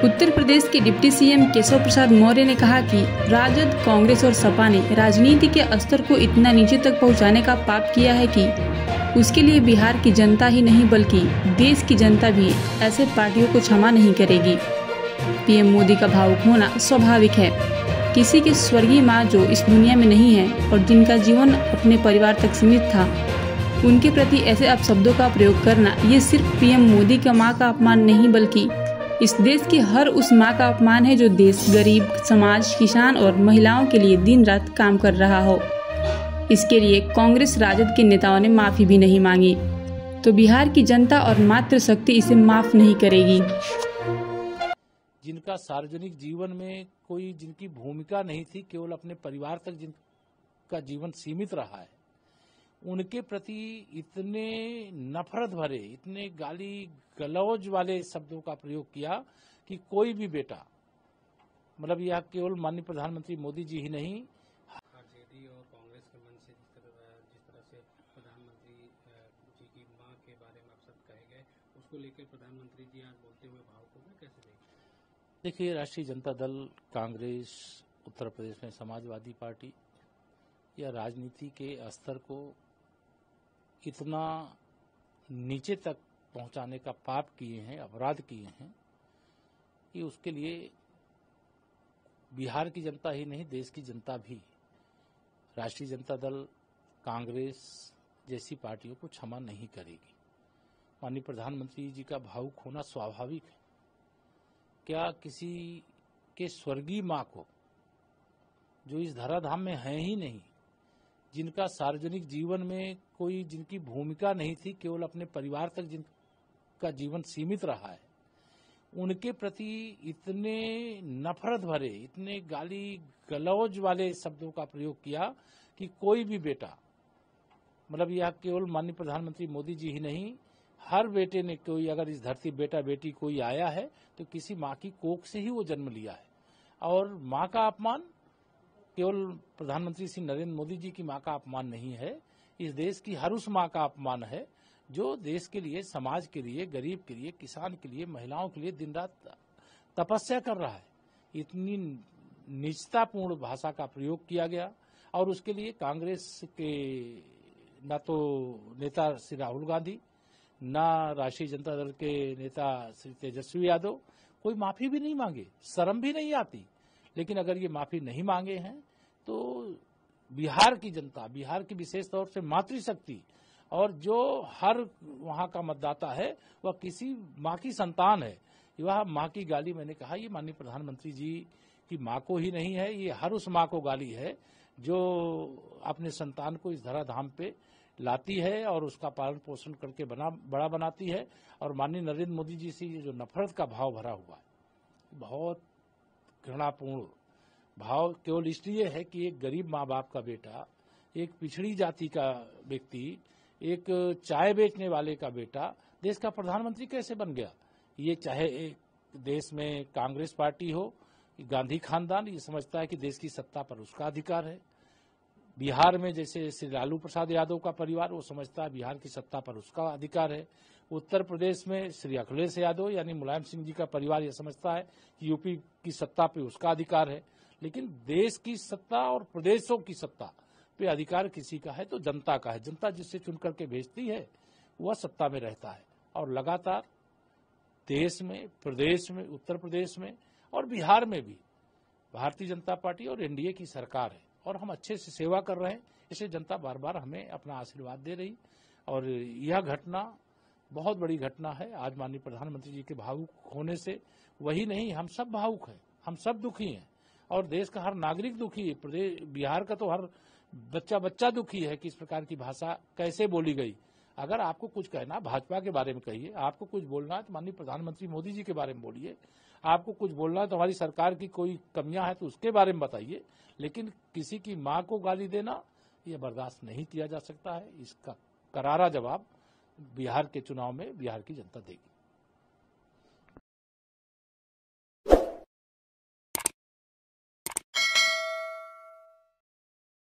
उत्तर प्रदेश के deputy CM Keshav Prasad Maurya ने कहा कि राजद, कांग्रेस और सपा ने राजनीति के स्तर को इतना नीचे तक पहुंचाने का पाप किया है कि उसके लिए बिहार की जनता ही नहीं बल्कि देश की जनता भी ऐसे पार्टियों को क्षमा नहीं करेगी। पीएम मोदी का भावुक होना स्वाभाविक है। किसी की स्वर्गीय मां जो इस दुनिया में नहीं है और जिनका जीवन अपने परिवार तक सीमित था, उनके प्रति ऐसे अपशब्दों का प्रयोग करना ये सिर्फ पीएम मोदी का मां का अपमान नहीं बल्कि इस देश की हर उस मां का अपमान है जो देश, गरीब, समाज, किसान और महिलाओं के लिए दिन रात काम कर रहा हो। इसके लिए कांग्रेस राजद के नेताओं ने माफी भी नहीं मांगी, तो बिहार की जनता और मातृशक्ति इसे माफ नहीं करेगी। जिनका सार्वजनिक जीवन में कोई जिनकी भूमिका नहीं थी, केवल अपने परिवार तक जिनका जीवन सीमित रहा है, उनके प्रति इतने नफरत भरे, इतने गाली गलौज वाले शब्दों का प्रयोग किया कि कोई भी बेटा, मतलब यह केवल माननीय प्रधानमंत्री मोदी जी ही नहीं, आरजेडी और कांग्रेस के मन से जिस तरह से प्रधानमंत्री जी की मां के बारे में अपशब्द कहे गए, उसको लेकर प्रधानमंत्री जी आज बोलते हुए भावुक हो गए, कैसे देखिए, राष्ट्रीय जनता दल, कांग्रेस, उत्तर प्रदेश में समाजवादी पार्टी या राजनीति के स्तर को इतना नीचे तक पहुंचाने का पाप किए हैं, अपराध किए हैं कि उसके लिए बिहार की जनता ही नहीं, देश की जनता भी राष्ट्रीय जनता दल, कांग्रेस जैसी पार्टियों को क्षमा नहीं करेगी। माननीय प्रधानमंत्री जी का भावुक होना स्वाभाविक है। क्या किसी के स्वर्गीय मां को, जो इस धराधाम में है ही नहीं, जिनका सार्वजनिक जीवन में कोई जिनकी भूमिका नहीं थी, केवल अपने परिवार तक जिनका जीवन सीमित रहा है, उनके प्रति इतने नफरत भरे, इतने गाली गलौज वाले शब्दों का प्रयोग किया कि कोई भी बेटा, मतलब यह केवल माननीय प्रधानमंत्री मोदी जी ही नहीं, हर बेटे ने, कोई अगर इस धरती बेटा बेटी कोई आया है तो किसी माँ की कोख से ही वो जन्म लिया है। और माँ का अपमान केवल प्रधानमंत्री श्री नरेंद्र मोदी जी की मां का अपमान नहीं है, इस देश की हर उस मां का अपमान है जो देश के लिए, समाज के लिए, गरीब के लिए, किसान के लिए, महिलाओं के लिए दिन रात तपस्या कर रहा है। इतनी नीचतापूर्ण भाषा का प्रयोग किया गया और उसके लिए कांग्रेस के न तो नेता श्री राहुल गांधी, न राष्ट्रीय जनता दल के नेता श्री तेजस्वी यादव कोई माफी भी नहीं मांगे, शर्म भी नहीं आती। लेकिन अगर ये माफी नहीं मांगे हैं तो बिहार की जनता, बिहार की विशेष तौर से मातृशक्ति और जो हर वहां का मतदाता है वह किसी मां की संतान है, वह मां की गाली, मैंने कहा, ये माननीय प्रधानमंत्री जी की मां को ही नहीं है, ये हर उस मां को गाली है जो अपने संतान को इस धराधाम पे लाती है और उसका पालन पोषण करके बड़ा बनाती है। और माननीय नरेंद्र मोदी जी से जो नफरत का भाव भरा हुआ है, बहुत घृणापूर्ण भाव केवल इसलिए है कि एक गरीब माँ बाप का बेटा, एक पिछड़ी जाति का व्यक्ति, एक चाय बेचने वाले का बेटा देश का प्रधानमंत्री कैसे बन गया। ये चाहे एक देश में कांग्रेस पार्टी हो, गांधी खानदान ये समझता है कि देश की सत्ता पर उसका अधिकार है। बिहार में जैसे श्री लालू प्रसाद यादव का परिवार, वो समझता है बिहार की सत्ता पर उसका अधिकार है। उत्तर प्रदेश में श्री अखिलेश यादव यानी मुलायम सिंह जी का परिवार यह समझता है कि यूपी की सत्ता पे उसका अधिकार है। लेकिन देश की सत्ता और प्रदेशों की सत्ता पे अधिकार किसी का है तो जनता का है। जनता जिससे चुन करके भेजती है वह सत्ता में रहता है। और लगातार देश में, प्रदेश में, उत्तर प्रदेश में और बिहार में भी भारतीय जनता पार्टी और एनडीए की सरकार है और हम अच्छे से सेवा कर रहे हैं। इसलिए जनता बार बार हमें अपना आशीर्वाद दे रही और यह घटना बहुत बड़ी घटना है। आज माननीय प्रधानमंत्री जी के भावुक होने से वही नहीं, हम सब भावुक हैं, हम सब दुखी हैं और देश का हर नागरिक दुखी है। प्रदेश बिहार का तो हर बच्चा दुखी है कि इस प्रकार की भाषा कैसे बोली गई। अगर आपको कुछ कहना भाजपा के बारे में कहिए, आपको कुछ बोलना है तो माननीय प्रधानमंत्री मोदी जी के बारे में बोलिए, आपको कुछ बोलना है तो हमारी सरकार की कोई कमियां हैं तो उसके बारे में बताइए। लेकिन किसी की मां को गाली देना यह बर्दाश्त नहीं किया जा सकता है। इसका करारा जवाब बिहार के चुनाव में बिहार की जनता देगी।